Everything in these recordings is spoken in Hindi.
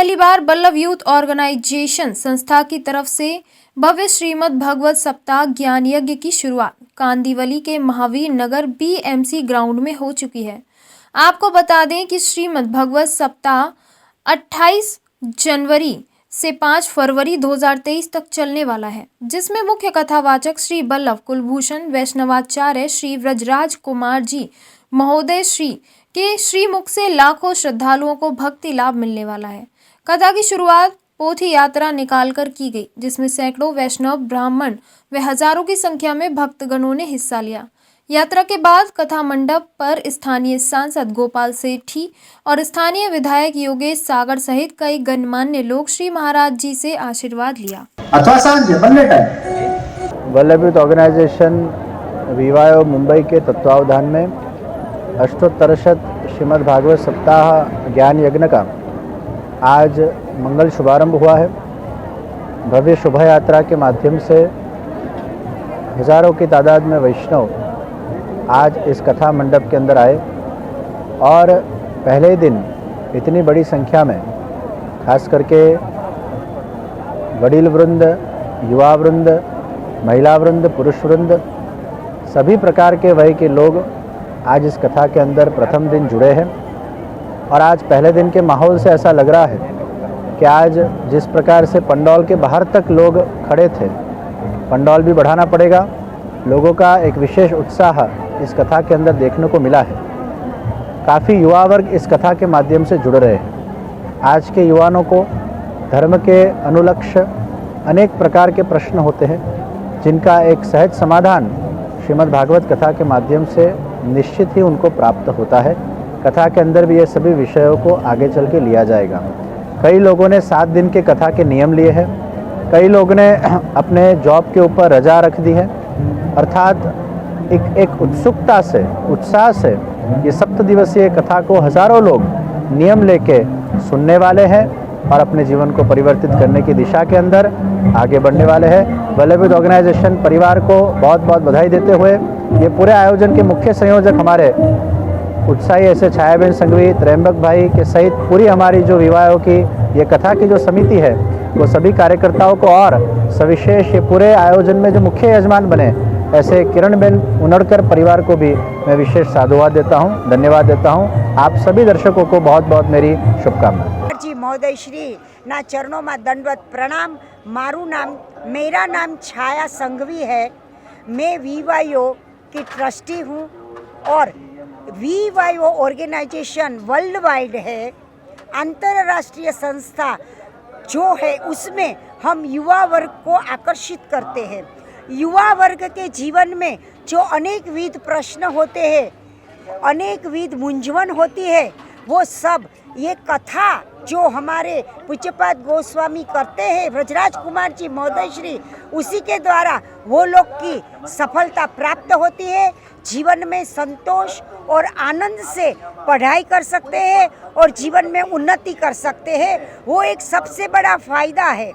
पहली बार बल्लभ यूथ ऑर्गेनाइजेशन संस्था की तरफ से भव्य श्रीमद् भागवत सप्ताह ज्ञान यज्ञ की शुरुआत कांदिवली के महावीर नगर बीएमसी ग्राउंड में हो चुकी है। आपको बता दें कि श्रीमद् भागवत सप्ताह 28 जनवरी से 5 फरवरी 2023 तक चलने वाला है, जिसमें मुख्य कथावाचक श्री बल्लभ कुलभूषण वैष्णवाचार्य श्री व्रजराज कुमार जी महोदय श्री के श्रीमुख से लाखों श्रद्धालुओं को भक्ति लाभ मिलने वाला है। कथा की शुरुआत पोथी यात्रा निकालकर की गई, जिसमें सैकड़ों वैष्णव ब्राह्मण व हजारों की संख्या में भक्तगणों ने हिस्सा लिया। यात्रा के बाद कथा मंडप पर स्थानीय सांसद गोपाल सेठी और स्थानीय विधायक योगेश सागर सहित कई गणमान्य लोग श्री महाराज जी से आशीर्वाद लिया। बल्लभ यूथ ऑर्गेनाइजेशन वीवायो मुंबई के तत्वावधान में अष्टोत्तरशत श्रीमद् भागवत सप्ताह ज्ञान यज्ञ का आज मंगल शुभारंभ हुआ है। भव्य शोभा यात्रा के माध्यम से हजारों की तादाद में वैष्णव आज इस कथा मंडप के अंदर आए और पहले दिन इतनी बड़ी संख्या में खास करके वडील वृंद, युवा वृंद, महिला वृंद, पुरुष वृंद, सभी प्रकार के वय के लोग आज इस कथा के अंदर प्रथम दिन जुड़े हैं। और आज पहले दिन के माहौल से ऐसा लग रहा है कि आज जिस प्रकार से पंडौल के बाहर तक लोग खड़े थे, पंडौल भी बढ़ाना पड़ेगा। लोगों का एक विशेष उत्साह इस कथा के अंदर देखने को मिला है। काफ़ी युवा वर्ग इस कथा के माध्यम से जुड़ रहे हैं। आज के युवाओं को धर्म के अनुलक्ष्य अनेक प्रकार के प्रश्न होते हैं, जिनका एक सहज समाधान श्रीमद् भागवत कथा के माध्यम से निश्चित ही उनको प्राप्त होता है। कथा के अंदर भी ये सभी विषयों को आगे चल के लिया जाएगा। कई लोगों ने 7 दिन के कथा के नियम लिए हैं, कई लोगों ने अपने जॉब के ऊपर रजा रख दी है, अर्थात एक उत्सुकता से, उत्साह से ये 7 दिवसीय कथा को हजारों लोग नियम लेके सुनने वाले हैं और अपने जीवन को परिवर्तित करने की दिशा के अंदर आगे बढ़ने वाले हैं। बल्लभ यूथ ऑर्गेनाइजेशन परिवार को बहुत बहुत बधाई देते हुए ये पूरे आयोजन के मुख्य संयोजक हमारे उत्साही ऐसे छायाबेन संघवी, त्र्यंबक भाई के सहित पूरी हमारी जो विवाहों की ये कथा की जो समिति है, वो सभी कार्यकर्ताओं को और सविशेष ये पूरे आयोजन में जो मुख्य यजमान बने ऐसे किरणबेन उनड़कर परिवार को भी मैं विशेष साधुवाद देता हूँ, धन्यवाद देता हूँ। आप सभी दर्शकों को बहुत बहुत मेरी शुभकामनाएं। जी महोदय श्री ना चरणों में दंडवत प्रणाम। मेरा नाम छाया संघवी है। मैं वीवायो की ट्रस्टी हूँ और वीवायो ऑर्गेनाइजेशन वर्ल्ड वाइड है, अंतर्राष्ट्रीय संस्था जो है उसमें हम युवा वर्ग को आकर्षित करते हैं। युवा वर्ग के जीवन में जो अनेक विध प्रश्न होते हैं, अनेक विध मूंझवण होती है, वो सब ये कथा जो हमारे पूज्यपाद गोस्वामी करते हैं, व्रजराज कुमार जी महोदय श्री, उसी के द्वारा वो लोग की सफलता प्राप्त होती है। जीवन में संतोष और आनंद से पढ़ाई कर सकते हैं और जीवन में उन्नति कर सकते हैं, वो एक सबसे बड़ा फायदा है।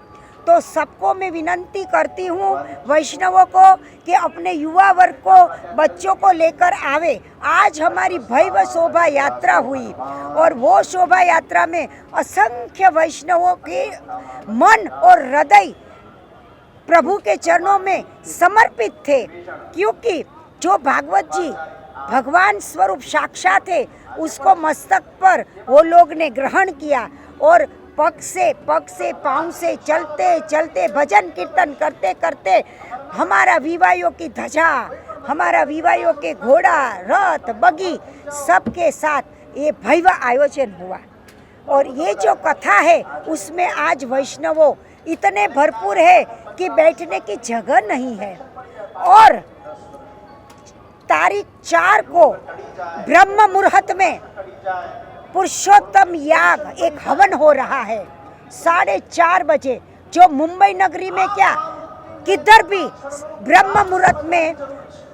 तो सबको मैं विनती करती हूँ वैष्णवों को कि अपने युवा वर्ग को, बच्चों को लेकर आवे। आज हमारी भव्य शोभा यात्रा हुई और वो शोभा यात्रा में असंख्य वैष्णवों के मन और हृदय प्रभु के चरणों में समर्पित थे, क्योंकि जो भागवत जी भगवान स्वरूप साक्षात है, उसको मस्तक पर वो लोग ने ग्रहण किया और पग से पाँव से चलते चलते भजन कीर्तन करते करते हमारा वीवायो की ध्वजा, हमारा वीवायो के घोड़ा, रथ, बगी सबके साथ ये भव्य आयोजन हुआ। और ये जो कथा है उसमें आज वैष्णवों इतने भरपूर है कि बैठने की जगह नहीं है। और तारीख 4 को ब्रह्म मुहूर्त में पुरुषोत्तम याग एक हवन हो रहा है 4:30 बजे, जो मुंबई नगरी में क्या किधर भी ब्रह्म मुहूर्त में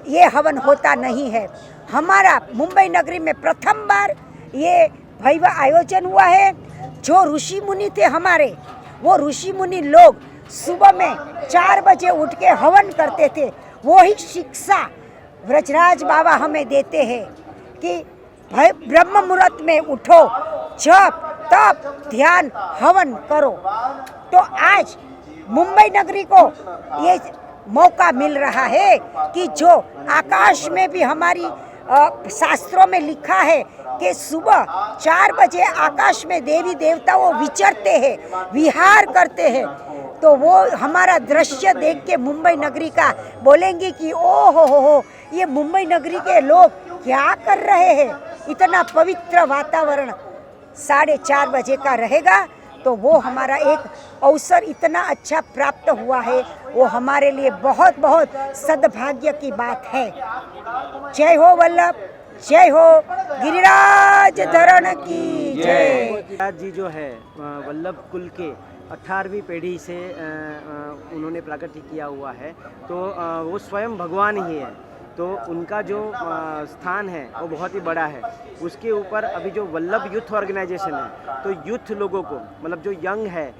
ये हवन होता नहीं है। हमारा मुंबई नगरी में प्रथम बार ये भव्य आयोजन हुआ है। जो ऋषि मुनि थे हमारे, वो ऋषि मुनि लोग सुबह में 4 बजे उठ के हवन करते थे। वो ही शिक्षा व्रजराज बाबा हमें देते हैं कि ब्रह्म मुहूर्त में उठो, जप तप ध्यान हवन करो। तो आज मुंबई नगरी को ये मौका मिल रहा है कि जो आकाश में भी हमारी शास्त्रों में लिखा है कि सुबह 4 बजे आकाश में देवी देवता वो विचरते हैं, विहार करते हैं। तो वो हमारा दृश्य देख के मुंबई नगरी का बोलेंगे कि ओ हो, ये मुंबई नगरी के लोग क्या कर रहे हैं। इतना पवित्र वातावरण 4:30 बजे का रहेगा, तो वो हमारा एक अवसर इतना अच्छा प्राप्त हुआ है, वो हमारे लिए बहुत बहुत सद्भाग्य की बात है। जय हो वल्लभ, जय हो गिरिराज धरण की जय। गिरिराज जी जो है वल्लभ कुल के 18वीं पीढ़ी से उन्होंने प्राकटित किया हुआ है, तो वो स्वयं भगवान ही है। तो उनका जो स्थान है वो बहुत ही बड़ा है। उसके ऊपर अभी जो वल्लभ यूथ ऑर्गेनाइजेशन है, तो यूथ लोगों को मतलब जो यंग है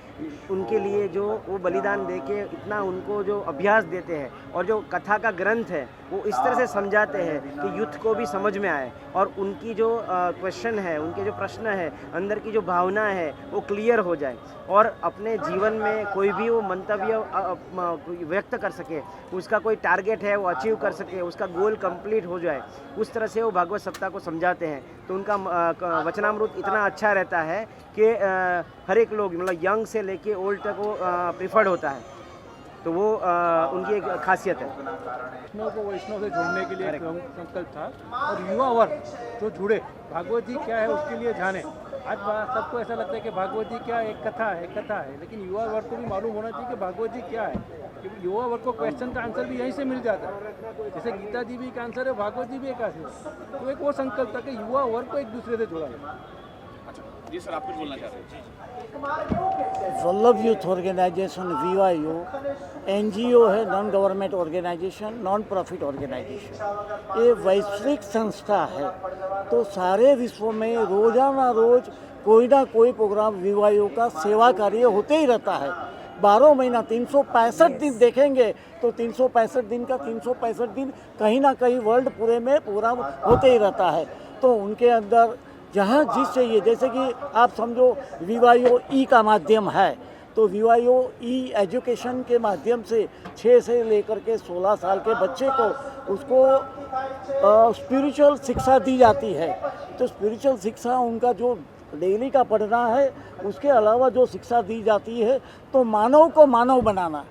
उनके लिए जो वो बलिदान दे के इतना उनको जो अभ्यास देते हैं और जो कथा का ग्रंथ है वो इस तरह से समझाते हैं कि यूथ को भी समझ में आए और उनकी जो क्वेश्चन है, उनके जो प्रश्न है, अंदर की जो भावना है वो क्लियर हो जाए और अपने जीवन में कोई भी वो मंतव्य व्यक्त कर सके, उसका कोई टारगेट है वो अचीव कर सके, उसका गोल कंप्लीट हो जाए। उस तरह से वो भागवत सप्ताह को समझाते हैं। तो उनका वचनामृत इतना अच्छा रहता है कि हर एक लोग मतलब यंग से लेके ओल्ड तक वो प्रिफर्ड होता है। तो वो उनकी एक खासियत है। वैष्णव को वैष्णव से जोड़ने के लिए एक संकल्प था और युवा वर्ग जो जुड़े, भागवत जी क्या है उसके लिए जाने। आज सबको ऐसा लगता है कि भागवत जी क्या एक कथा है, लेकिन युवा वर्ग को भी मालूम होना चाहिए कि भागवत जी क्या है, क्योंकि युवा वर्ग को क्वेश्चन का आंसर भी यहीं से मिल जाता है। जैसे गीता जी भी एक आंसर है, भागवत जी भी एक आंसर है। तो एक वो संकल्प था कि युवा वर्ग को एक दूसरे से जोड़ा जाए। जी सर, आप कुछ बोलना चाह रहे हैं? Vallabh youth organisation VYO NGO है, non government organisation, non profit organisation. ये वैश्विक संस्था है, तो सारे विश्व में रोजाना रोज कोई ना कोई प्रोग्राम VYO का सेवा कार्य होते ही रहता है। 12 महीना 365 दिन देखेंगे तो 365 दिन का 365 दिन कहीं ना कहीं वर्ल्ड पूरे में प्रोग्राम होते ही रहता है। तो उनके अंदर जहाँ जिस चाहिए, जैसे कि आप समझो VYO E का माध्यम है, तो VYO E एजुकेशन के माध्यम से 6 से लेकर के 16 साल के बच्चे को उसको स्पिरिचुअल शिक्षा दी जाती है। तो स्पिरिचुअल शिक्षा उनका जो डेली का पढ़ना है, उसके अलावा जो शिक्षा दी जाती है, तो मानव को मानव बनाना,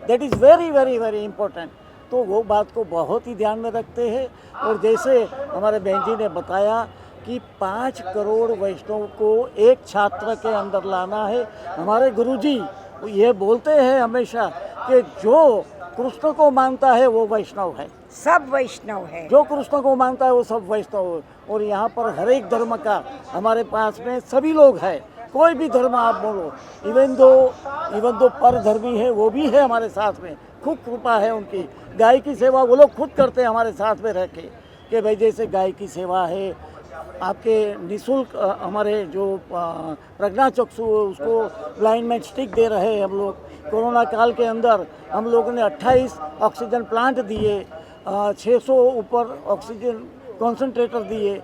that is very very very important. तो वो बात को बहुत ही ध्यान में रखते हैं। और जैसे हमारे बहन जी ने बताया कि 5 करोड़ वैष्णव को एक छात्र के अंदर लाना है। हमारे गुरुजी ये बोलते हैं हमेशा कि जो कृष्ण को मानता है वो वैष्णव है, सब वैष्णव है। जो कृष्ण को मानता है वो सब वैष्णव है। और यहाँ पर हर एक धर्म का हमारे पास में सभी लोग हैं, कोई भी धर्म आप बोलो, इवन दो पर धर्मी है वो भी है हमारे साथ में। खूब कृपा है उनकी। गाय की सेवा वो लोग खुद करते हैं हमारे साथ में रह के, कि भाई जैसे गाय की सेवा है, आपके निःशुल्क हमारे जो प्रज्ञाचक्षु उसको ब्लाइंडमेंट स्टिक दे रहे हैं हम लोग। कोरोना काल के अंदर हम लोगों ने 28 ऑक्सीजन प्लांट दिए, 600 ऊपर ऑक्सीजन कॉन्सेंट्रेटर दिए,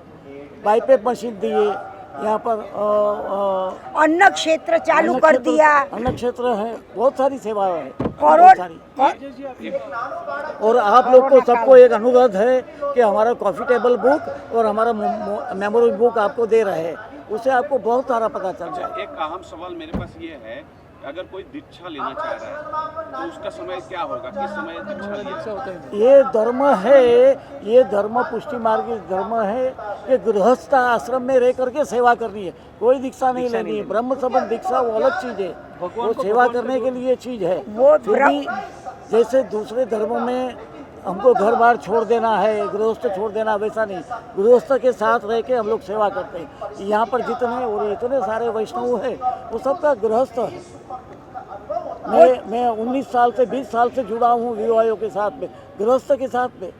बाईपेप मशीन दिए। यहाँ पर अन्न क्षेत्र चालू कर दिया। अन्न क्षेत्र है, बहुत सारी सेवाएं हैं, करोड़ और आप लोग को सबको एक अनुरोध है कि हमारा कॉफ़ी टेबल बुक और हमारा मेमोरी बुक आपको दे रहे हैं, उससे आपको बहुत सारा पता चल जाए। एक अहम सवाल मेरे पास ये है, अगर कोई दीक्षा लेना चाह रहा है तो उसका समय क्या होगा, किस समय दीक्षा लिया? ये धर्म है, ये धर्म पुष्टि मार्ग धर्म है कि गृहस्थ आश्रम में रह करके सेवा करनी है, कोई दीक्षा नहीं लेनी है। ब्रह्म संबंध दीक्षा वो अलग चीज़ है, वो सेवा करने के लिए चीज़ है। वो फिर भी जैसे दूसरे धर्मों में हमको घर बार छोड़ देना है, गृहस्थ छोड़ देना, वैसा नहीं। गृहस्थ के साथ रह के हम लोग सेवा करते हैं। यहाँ पर जितने और इतने सारे वैष्णव हैं वो सबका गृहस्थ है। मैं 19 साल से 20 साल से जुड़ा हूँ VYO के साथ में, गृहस्थ के साथ में।